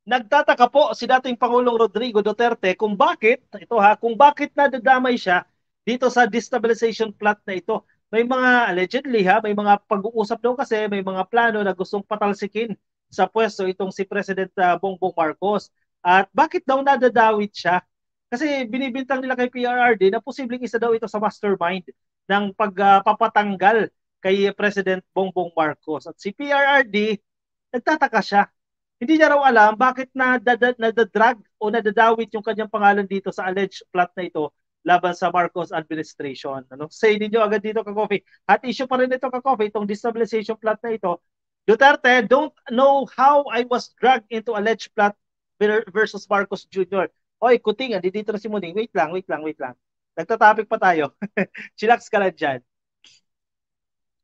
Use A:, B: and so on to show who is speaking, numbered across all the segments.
A: Nagtataka po si dating Pangulong Rodrigo Duterte kung bakit nadadamay siya dito sa destabilization plot na ito. May mga allegedly may mga pag-uusap daw kasi, may mga plano na gustong patalsikin sa pwesto itong si President Bongbong Marcos. At bakit daw nadadawit siya? Kasi binibintang nila kay PRRD na posibleng isa daw ito sa mastermind ng pagpapatanggal kay President Bongbong Marcos. At si PRRD, nagtataka siya, hindi niya raw alam bakit nadadrag o nadadawit yung kanyang pangalan dito sa alleged plot na ito laban sa Marcos administration. Ano? Say ninyo agad dito, Kakofi. At issue pa rin ito, Kakofi, itong destabilization plot na ito. Duterte, don't know how I was dragged into alleged plot versus Marcos Jr. Oy, kuting, dito na si Muning. Wait lang. Nagtatopic pa tayo. Chillax ka lang dyan.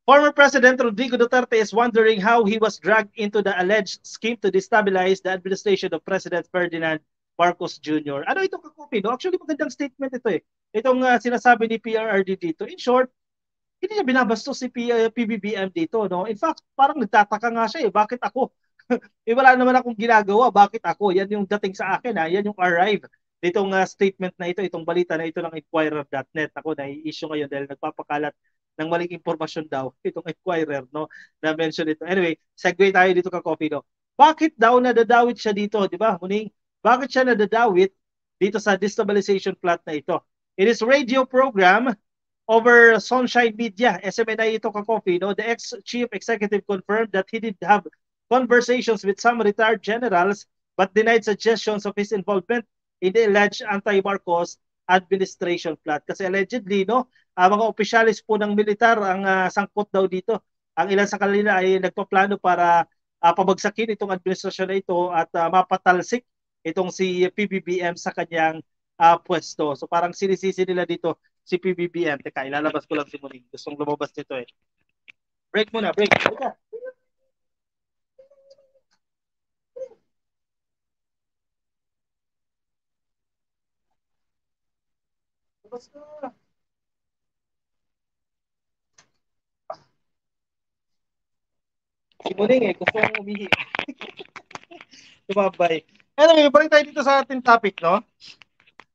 A: Former President Rodrigo Duterte is wondering how he was dragged into the alleged scheme to destabilize the administration of President Ferdinand Marcos Jr. Ano ito, Kakupi? No? Actually, magandang statement ito eh. Itong sinasabi ni PRRD dito. In short, hindi niya binabastos si PBBM dito. No? In fact, parang nagtataka nga siya eh. Bakit ako? Wala naman akong ginagawa. Bakit ako? Yan yung dating sa akin. Yan yung arrive nitong statement na ito, itong balita na ito ng Inquirer.net. Ako na-issue ngayon dahil nagpapakalat ng maling impormasyon daw itong Inquirer, no, na mention ito. Anyway, segue tayo dito ka Coffee, no. Bakit daw nadadawit siya dito, di ba? Muning, bakit siya nadadawit dito sa destabilization plot na ito? It is radio program over Sunshine Media, SMNI ito ka Coffee, no. The ex-chief executive confirmed that he did have conversations with some retired generals but denied suggestions of his involvement in the alleged anti-Marcos administration plot. Kasi allegedly, no, mga opisyalis po ng militar ang sangkot daw dito. Ang ilan sa kanila ay nagpaplano para pabagsakin itong administrasyon na ito at mapatalsik itong si PBBM sa kanyang pwesto. So parang sinisisi nila dito si PBBM. Teka, ilalabas ko lang si Muning. Gustong lumabas nito eh. Break muna, break. Teka. Labas ka. Si Muning eh, gusto mong umihi. Tumabay. Anyway, balik tayo dito sa ating topic, no?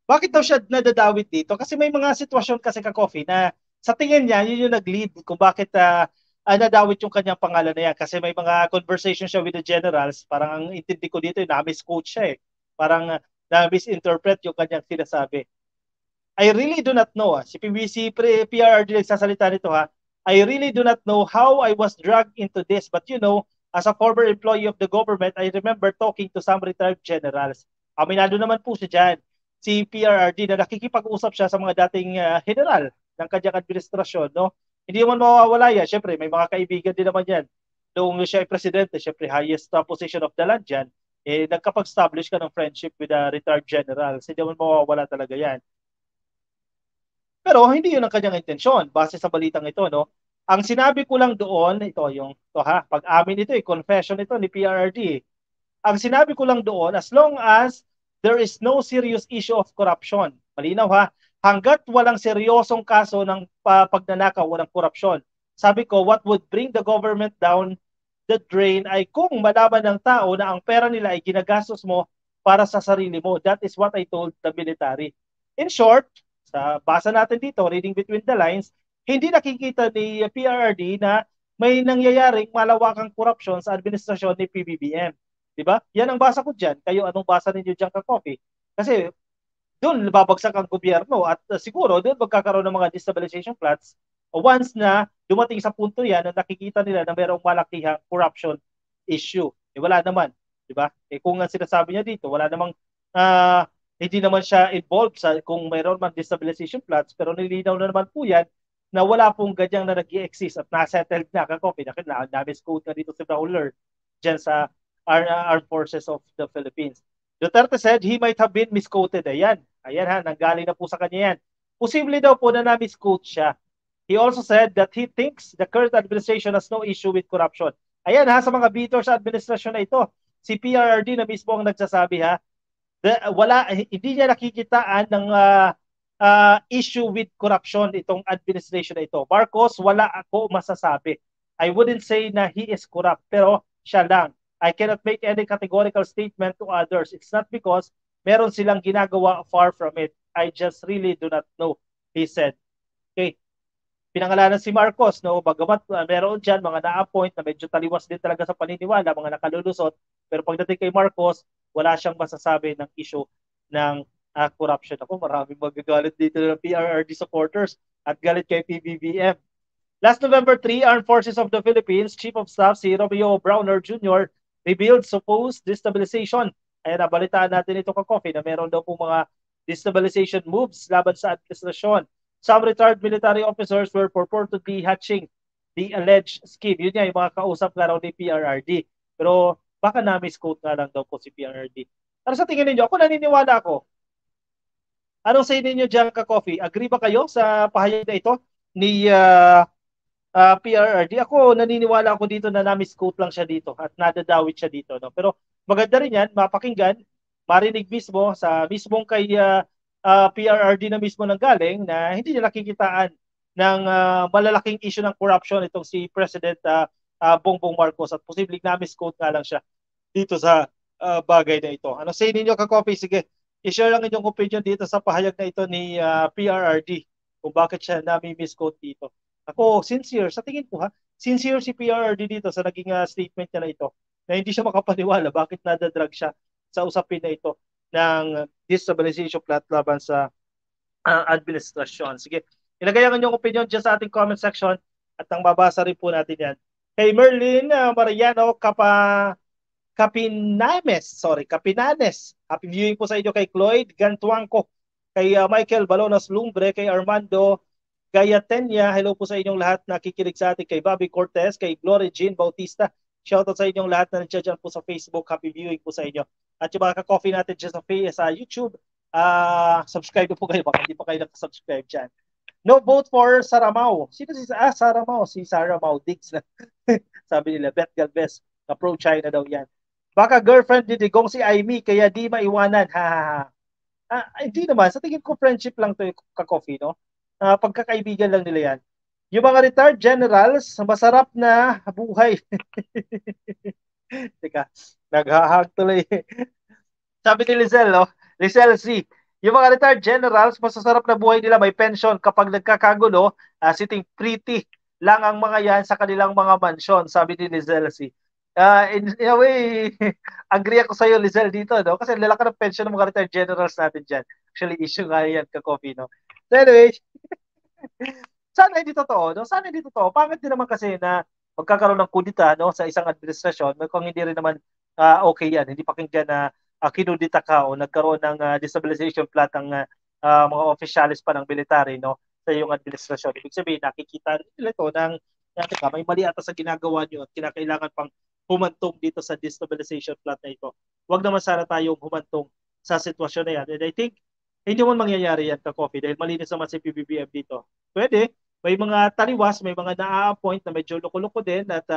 A: Bakit daw siya nadadawit dito? Kasi may mga sitwasyon kasi ka Coffee na sa tingin niya, yun yung nag-lead kung bakit nadawit yung kanyang pangalan na yan. Kasi may mga conversation siya with the generals. Parang ang intindi ko dito, na-misquote siya eh. Parang na-misinterpret yung kanyang sinasabi. I really do not know. Si PBC PRRD nagsasalita nito ha. I really do not know how I was dragged into this. But you know, as a former employee of the government, I remember talking to some retired generals. Aminado naman po siya dyan. Si PRRD na nakikipag-usap siya sa mga dating general ng kanyang administrasyon. No? Hindi naman mawawala yan. Siyempre, may mga kaibigan din naman yan. Noong siya ay presidente, siyempre highest position of the land yan, nagkapag-establish ka ng friendship with a retired general. Hindi naman mawawala talaga yan. Pero hindi yun ang kanyang intensyon base sa balitang ito, no? Ang sinabi ko lang doon, pag-amin ito, confession ito ni PRRD. Ang sinabi ko lang doon, as long as there is no serious issue of corruption, malinaw ha, hanggat walang seryosong kaso ng pagnanakaw o ng korupsyon. Sabi ko, what would bring the government down the drain ay kung malaman ng tao na ang pera nila ay ginagastos mo para sa sarili mo. That is what I told the military. In short, sa basa natin dito, reading between the lines, hindi nakikita ni PRRD na may nangyayaring malawakang korupsyon sa administrasyon ni PBBM. Diba? Yan ang basa ko dyan. Kayo, anong basa ninyo dyan ka Coffee? Kasi doon babagsak ang gobyerno at siguro doon magkakaroon ng mga destabilization plots once na dumating sa punto yan na nakikita nila na mayroong malakihang corruption issue. Wala naman. Diba? Kung ang sinasabi niya dito, wala namang hindi naman siya involved sa kung mayroon man destabilization plots, pero nilinaw na naman po yan na wala pong ganyang na nag-i-exist at na-settled na. Kakopi, na-misquote na dito si Brawler dyan sa Armed Forces of the Philippines. Duterte said he might have been misquoted. Ayan ha, nanggaling na po sa kanya yan. Posible daw po na na-misquote siya. He also said that he thinks the current administration has no issue with corruption. Ayan ha, sa mga beaters sa administrasyon na ito, si PRRD na mismo ang nagsasabi ha, hindi niya nakikitaan ng issue with corruption itong administration na ito. Marcos, wala ako masasabi. I wouldn't say na he is corrupt, pero siya lang. I cannot make any categorical statement to others. It's not because meron silang ginagawa, far from it. I just really do not know, he said. Okay. Pinangalanan si Marcos, no? Bagamat meron dyan mga na-appoint na medyo taliwas din talaga sa paniniwala, mga nakalulusot, pero pagdating kay Marcos, wala siyang masasabi ng issue ng corruption. Ako, maraming magagalit dito ng PRRD supporters at galit kay PBBM. Last November 3, Armed Forces of the Philippines Chief of Staff si Romeo Browner Jr. revealed supposed destabilization. Ayan, nabalitaan natin ito ka-coffee na meron daw po mga destabilization moves laban sa administrasyon. Some retired military officers were purportedly hatching the alleged scheme. Yun nga, yung mga kausap nga raw ni PRRD. Pero baka na-misquote nga lang daw po si PRRD. Pero sa tingin ninyo, ako naniniwala ako. Anong sa inyo dyan ka-coffee? Agree ba kayo sa pahayag na ito ni PRRD? Ako, naniniwala ako dito na na-misquote lang siya dito at nadadawit siya dito. No? Pero maganda rin yan, mapakinggan, marinig mismo sa mismong kay PRRD na mismo nang galing na hindi niya nakikitaan ng malalaking issue ng corruption itong si President Bongbong Marcos at posibleng na-misquote nga lang siya dito sa bagay na ito. Ano say ninyo ka-copy? Sige, i-share lang inyong opinion dito sa pahayag na ito ni PRRD kung bakit siya nami-misquote dito. Ako, sincere, sa tingin ko sincere si PRRD dito sa naging statement niya na ito na hindi siya makapaniwala bakit nadadrag siya sa usapin na ito ng destabilization plot laban sa administrasyon. Sige, ilagay ang inyong opinion dyan sa ating comment section at ang babasa rin po natin yan. Kay Merlin Mariano Capinanes. Happy viewing po sa inyo kay Cloyd Gantuangco, kay Michael Balonas Lumbre, kay Armando Gayatenya. Hello po sa inyong lahat na kikinig sa atin, kay Bobby Cortez, kay Glory Jean Bautista. Shoutout sa inyong lahat na nandiyan po sa Facebook. Happy viewing po sa inyo. At yung mga ka-coffee natin dyan sa YouTube, subscribe po kayo. Baka hindi pa kayo nakasubscribe dyan. No vote for Saramao. Sino si Saramao? Si Saramao Diggs na. Sabi nila, Beth Galvez, na pro-China daw yan. Baka girlfriend ni Digong si Amy, kaya di maiwanan. Hindi naman. Sa tingin ko, friendship lang to yung ka-coffee, no? Pagkakaibigan lang nila yan. Yung mga retired generals, masarap na buhay. Teka, naghahag tuloy. Sabi ni Lizelle, no? Lizelle C. Yung mga retired generals, masasarap na buhay nila, may pension kapag nagkakagulo, sitting pretty lang ang mga yan sa kanilang mga mansyon, sabi ni Lizelle C. In a way, agree ako sa'yo, Lizelle, dito, no? Kasi lalaki ng pension ng mga retired generals natin dyan. Actually, issue nga yan, ka-coffee, no? So anyway, sana hindi totoo, no? Sana hindi totoo. Pangit din naman kasi na magkakaroon ng kudita, no, sa isang administrasyon, kung hindi rin naman okay yan. Hindi pakinggan na kinudita ka o nagkaroon ng destabilization plot ang mga opisyalis pa ng military, no, sa iyong administrasyon. Ibig sabihin, nakikita nila ito ng may mali ata sa ginagawa nyo at kinakailangan pang humantong dito sa destabilization plot na ito. Huwag naman sana tayong humantong sa sitwasyon na yan. And I think, hindi naman mangyayari yan ka-coffee dahil malinis naman si PBBM dito. Pwede, may mga taliwas, may mga na-appoint na medyo loko-loko din at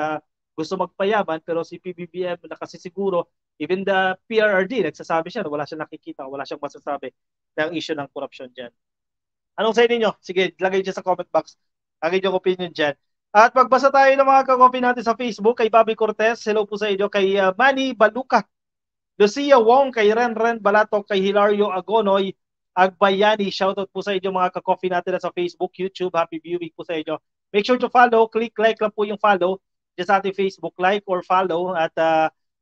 A: gusto magpayaman, pero si PBBM nakasisiguro, even the PRRD, nagsasabi siya na wala siyang nakikita, wala siyang masasabi ng issue ng corruption dyan. Anong sa inyo? Sige, lagay dyan sa comment box. Lagay yung opinion dyan. At magbasa tayo ng mga ka-copy natin sa Facebook, kay Bobby Cortez, hello po sa inyo, kay Manny Baluca, Lucia Wong, kay Renren Balatok, kay Hilario Agonoy, Agbayani, shoutout po sa inyo mga ka-coffee natin sa Facebook, YouTube, happy viewing po sa inyo. Make sure to follow, click like lang po yung follow dyan sa ating Facebook, like or follow. At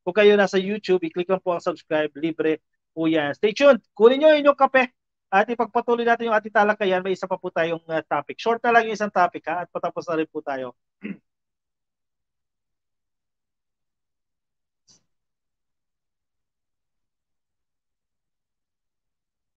A: kung kayo nasa YouTube, i-click lang po ang subscribe, libre po yan. Stay tuned, kunin nyo inyong kape at ipagpatuloy natin yung ating talakayan. May isa pa po tayong topic. Short na lang yung isang topic at patapos na rin po tayo.